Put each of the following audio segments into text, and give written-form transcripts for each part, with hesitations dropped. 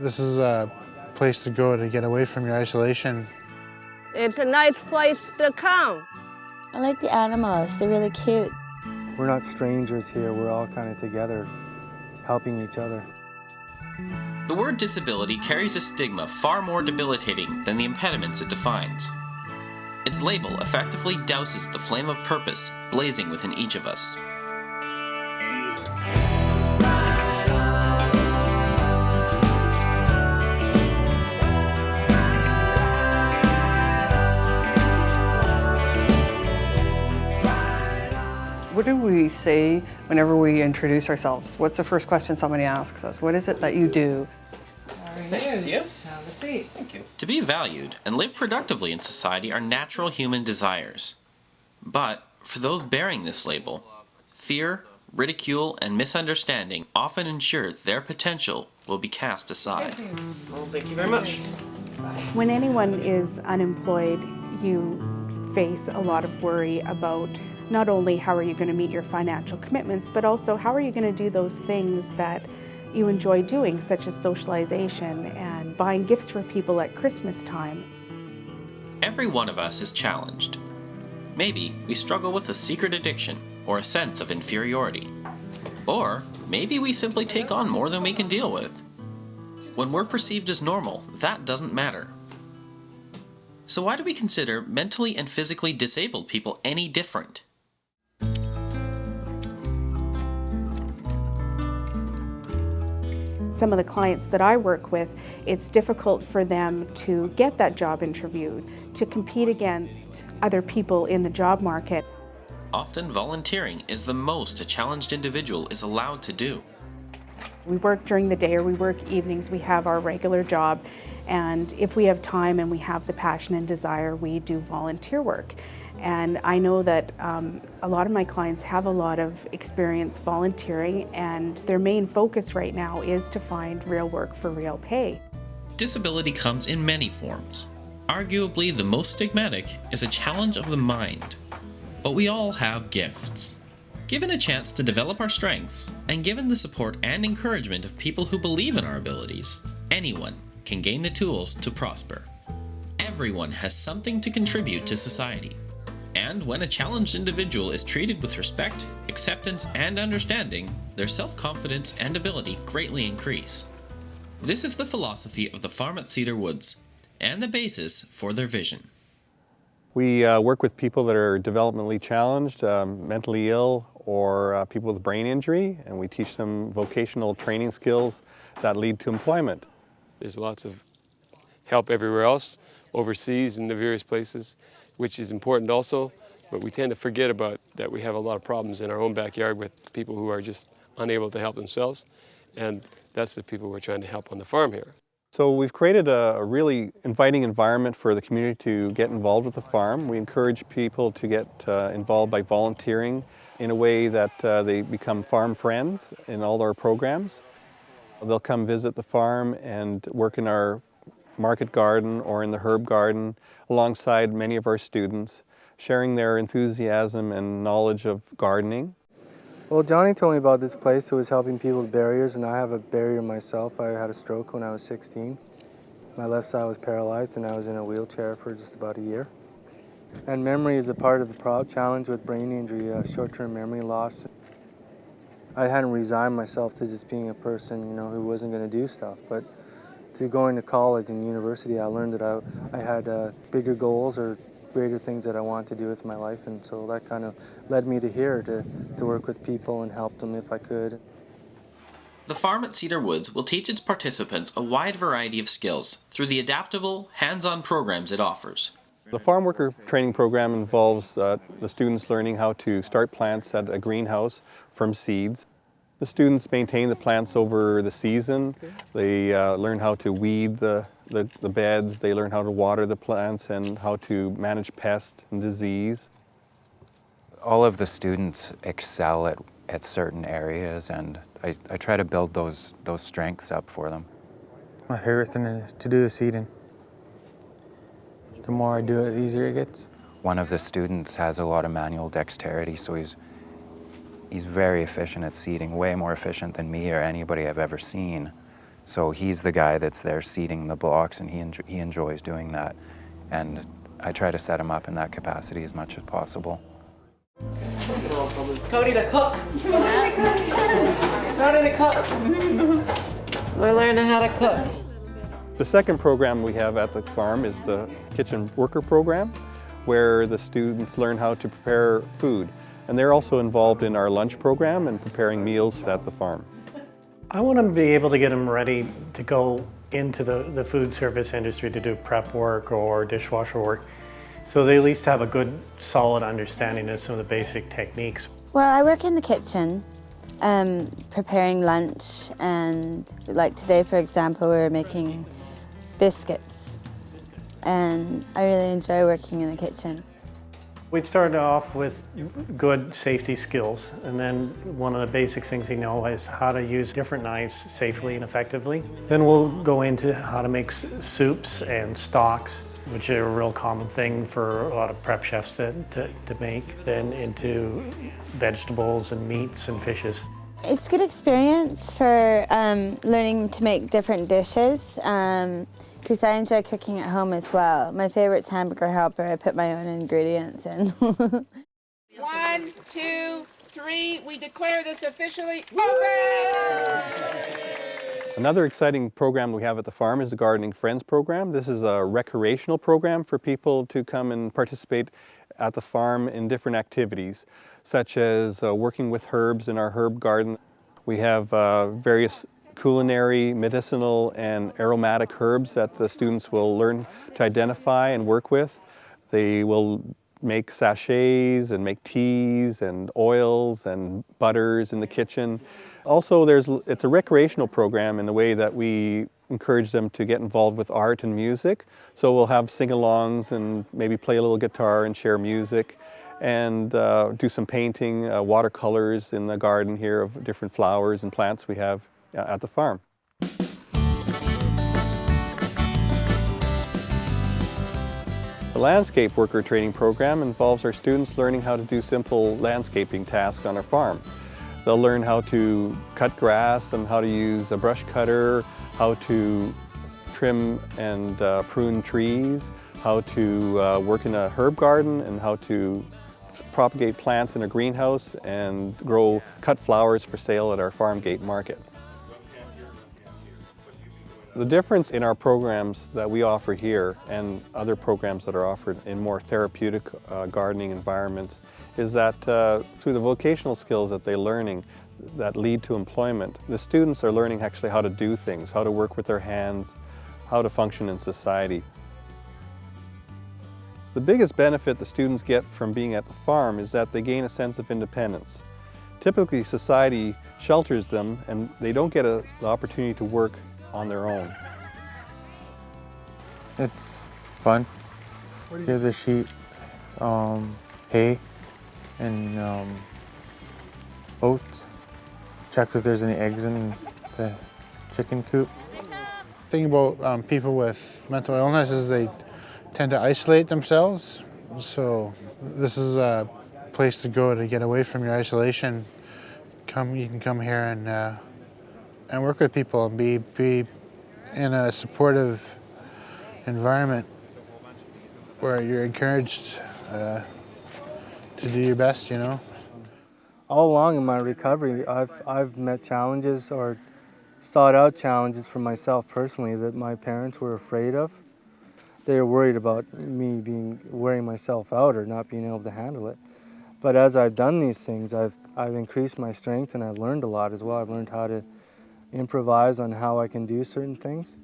This is a place to go to get away from your isolation. It's a nice place to come. I like the animals, they're really cute. We're not strangers here, we're all kind of together, helping each other. The word disability carries a stigma far more debilitating than the impediments it defines. Its label effectively douses the flame of purpose blazing within each of us. What do we say whenever we introduce ourselves? What's the first question somebody asks us? What is it that you do? Nice to see you. Have a seat. Thank you. To be valued and live productively in society are natural human desires. But for those bearing this label, fear, ridicule, and misunderstanding often ensure their potential will be cast aside. Well, thank you very much. When anyone is unemployed, you face a lot of worry about not only how are you going to meet your financial commitments, but also how are you going to do those things that you enjoy doing, such as socialization and buying gifts for people at Christmas time. Every one of us is challenged. Maybe we struggle with a secret addiction or a sense of inferiority. Or maybe we simply take on more than we can deal with. When we're perceived as normal, that doesn't matter. So why do we consider mentally and physically disabled people any different? Some of the clients that I work with, it's difficult for them to get that job interview, to compete against other people in the job market. Often volunteering is the most a challenged individual is allowed to do. We work during the day or we work evenings, we have our regular job, and if we have time and we have the passion and desire, we do volunteer work. And I know that a lot of my clients have a lot of experience volunteering, and their main focus right now is to find real work for real pay. Disability comes in many forms. Arguably the most stigmatic is a challenge of the mind. But we all have gifts. Given a chance to develop our strengths, and given the support and encouragement of people who believe in our abilities, anyone can gain the tools to prosper. Everyone has something to contribute to society. And when a challenged individual is treated with respect, acceptance, and understanding, their self-confidence and ability greatly increase. This is the philosophy of the farm at Cedar Woods, and the basis for their vision. We work with people that are developmentally challenged, mentally ill, or people with brain injury, and we teach them vocational training skills that lead to employment. There's lots of help everywhere else, overseas in the various places, which is important also, but we tend to forget about that we have a lot of problems in our own backyard with people who are just unable to help themselves, and that's the people we're trying to help on the farm here. So we've created a really inviting environment for the community to get involved with the farm. We encourage people to get involved by volunteering in a way that they become farm friends in all our programs. They'll come visit the farm and work in our market garden or in the herb garden alongside many of our students, sharing their enthusiasm and knowledge of gardening. Well, Johnny told me about this place who was helping people with barriers, and I have a barrier myself. I had a stroke when I was 16. My left side was paralyzed, and I was in a wheelchair for just about a year. And memory is a part of the challenge with brain injury, short-term memory loss. I hadn't resigned myself to just being a person, who wasn't going to do stuff. But through going to college and university, I learned that I had bigger goals or greater things that I wanted to do with my life, and so that kind of led me to here to work with people and help them if I could. The farm at Cedar Woods will teach its participants a wide variety of skills through the adaptable, hands-on programs it offers. The farm worker training program involves the students learning how to start plants at a greenhouse from seeds. The students maintain the plants over the season. They learn how to weed the beds, they learn how to water the plants and how to manage pest and disease. All of the students excel at certain areas, and I try to build those strengths up for them. My favorite thing to do is seeding. The more I do it, the easier it gets. One of the students has a lot of manual dexterity, so he's very efficient at seeding, way more efficient than me or anybody I've ever seen. So he's the guy that's there seeding the blocks, and he enjoys doing that. And I try to set him up in that capacity as much as possible. Cody the cook. Cody the cook. We're learning how to cook. The second program we have at the farm is the Kitchen Worker Program, where the students learn how to prepare food. And they're also involved in our lunch program and preparing meals at the farm. I want to be able to get them ready to go into the food service industry to do prep work or dishwasher work, so they at least have a good, solid understanding of some of the basic techniques. Well, I work in the kitchen, preparing lunch, and like today, for example, we were making biscuits, and I really enjoy working in the kitchen. We'd start off with good safety skills, and then one of the basic things you know is how to use different knives safely and effectively. Then we'll go into how to make soups and stocks, which are a real common thing for a lot of prep chefs to make. Then into vegetables and meats and fishes. It's a good experience for learning to make different dishes, because I enjoy cooking at home as well. My favorite's hamburger helper. I put my own ingredients in. 1, 2, 3, we declare this officially open! Another exciting program we have at the farm is the Gardening Friends program. This is a recreational program for people to come and participate at the farm in different activities, such as working with herbs in our herb garden. We have various culinary, medicinal, and aromatic herbs that the students will learn to identify and work with. They will make sachets and make teas and oils and butters in the kitchen. Also, it's a recreational program in the way that we encourage them to get involved with art and music. So we'll have sing-alongs and maybe play a little guitar and share music, and do some painting, watercolors in the garden here of different flowers and plants we have at the farm. The Landscape Worker Training Program involves our students learning how to do simple landscaping tasks on our farm. They'll learn how to cut grass and how to use a brush cutter, how to trim and prune trees, how to work in a herb garden, and how to propagate plants in a greenhouse and grow cut flowers for sale at our farm gate market. The difference in our programs that we offer here and other programs that are offered in more therapeutic gardening environments is that through the vocational skills that they're learning that lead to employment, the students are learning actually how to do things, how to work with their hands, how to function in society. The biggest benefit the students get from being at the farm is that they gain a sense of independence. Typically, society shelters them and they don't get the opportunity to work on their own. It's fun. Give the sheep hay and oats. Check if there's any eggs in the chicken coop. The thing about people with mental illness is they tend to isolate themselves. So this is a place to go to get away from your isolation. You can come here and work with people and be in a supportive environment where you're encouraged to do your best, you know. All along in my recovery, I've met challenges or sought out challenges for myself personally that my parents were afraid of. They were worried about me wearing myself out or not being able to handle it. But as I've done these things, I've increased my strength and I've learned a lot as well. I've learned how to improvise on how I can do certain things.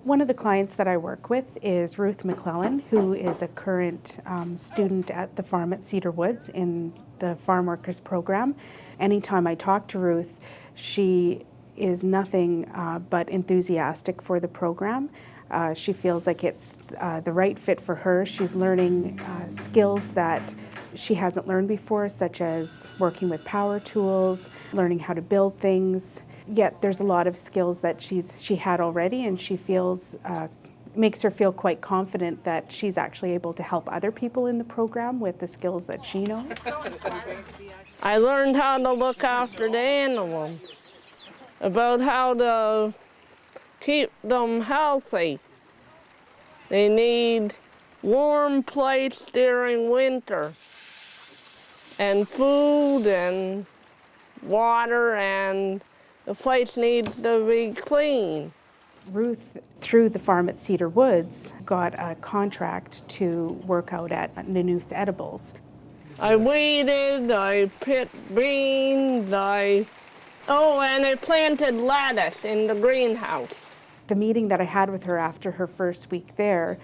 One of the clients that I work with is Ruth McClellan, who is a current student at the farm at Cedar Woods in the Farm Workers program. Anytime I talk to Ruth, she is nothing but enthusiastic for the program. She feels like it's the right fit for her. She's learning skills that she hasn't learned before, such as working with power tools, learning how to build things. Yet there's a lot of skills that she had already, and she feels makes her feel quite confident that she's actually able to help other people in the program with the skills that she knows. I learned how to look after the animals, about how to keep them healthy. They need warm place during winter, and food and water, and the place needs to be clean. Ruth, through the farm at Cedar Woods, got a contract to work out at Nanaimo Edibles. I weeded, I picked beans, and I planted lettuce in the greenhouse. The meeting that I had with her after her first week there,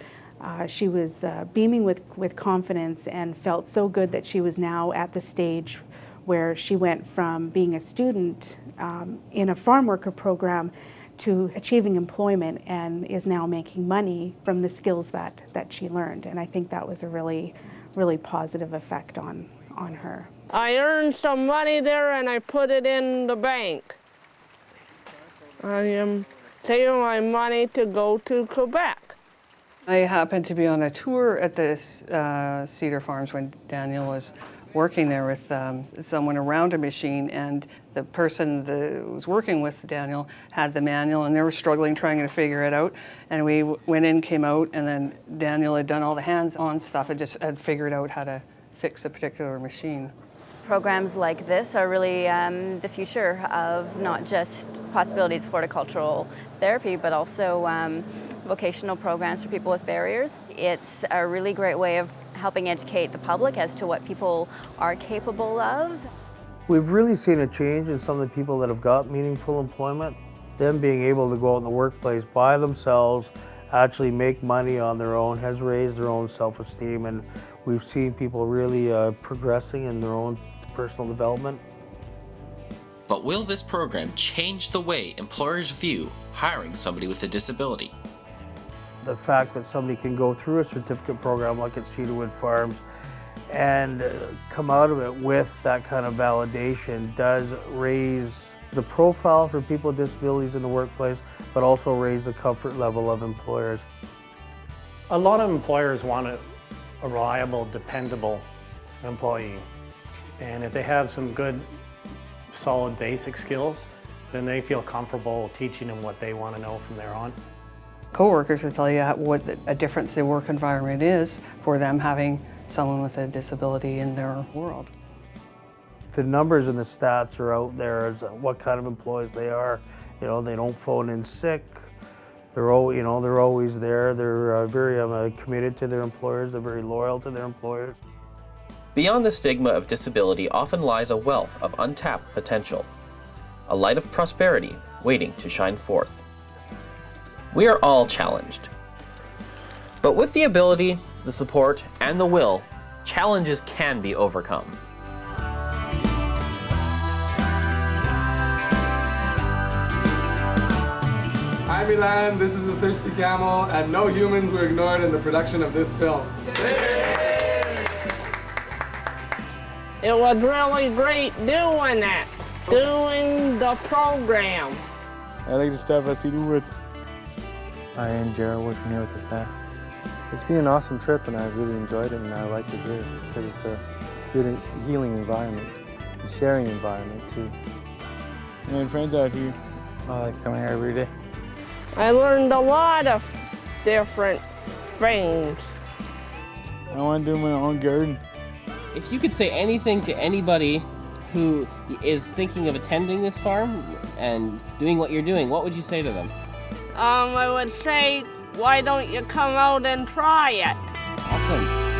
she was beaming with confidence and felt so good that she was now at the stage where she went from being a student in a farm worker program to achieving employment and is now making money from the skills that she learned. And I think that was a really, really positive effect on her. I earned some money there and I put it in the bank. I am saving my money to go to Quebec. I happened to be on a tour at the Cedar Farms when Daniel was working there with someone around a machine, and the person that was working with Daniel had the manual and they were struggling trying to figure it out. And we went in, came out, and then Daniel had done all the hands-on stuff and just had figured out how to fix a particular machine. Programs like this are really the future of not just possibilities of horticultural therapy, but also vocational programs for people with barriers. It's a really great way of helping educate the public as to what people are capable of. We've really seen a change in some of the people that have got meaningful employment. Them being able to go out in the workplace by themselves, actually make money on their own, has raised their own self-esteem, and we've seen people really progressing in their own personal development. But will this program change the way employers view hiring somebody with a disability? The fact that somebody can go through a certificate program like at Cedar Woods Farms and come out of it with that kind of validation does raise the profile for people with disabilities in the workplace, but also raise the comfort level of employers. A lot of employers want a reliable, dependable employee. And if they have some good, solid basic skills, then they feel comfortable teaching them what they want to know from there on. Co-workers will tell you what a difference the work environment is for them having someone with a disability in their world. The numbers and the stats are out there as what kind of employees they are. You know, they don't phone in sick. They're always there. They're very committed to their employers. They're very loyal to their employers. Beyond the stigma of disability often lies a wealth of untapped potential, a light of prosperity waiting to shine forth. We are all challenged. But with the ability, the support, and the will, challenges can be overcome. Hi Milan, this is the Thirsty Camel, and no humans were ignored in the production of this film. It was really great doing it, doing the program. I like the staff at Cedar Woods. I enjoy working here with the staff. It's been an awesome trip and I've really enjoyed it, and I like it here because it's a good healing environment, a sharing environment too. And my friends out here. I like coming here every day. I learned a lot of different things. I want to do my own garden. If you could say anything to anybody who is thinking of attending this farm and doing what you're doing, what would you say to them? I would say, why don't you come out and try it? Awesome.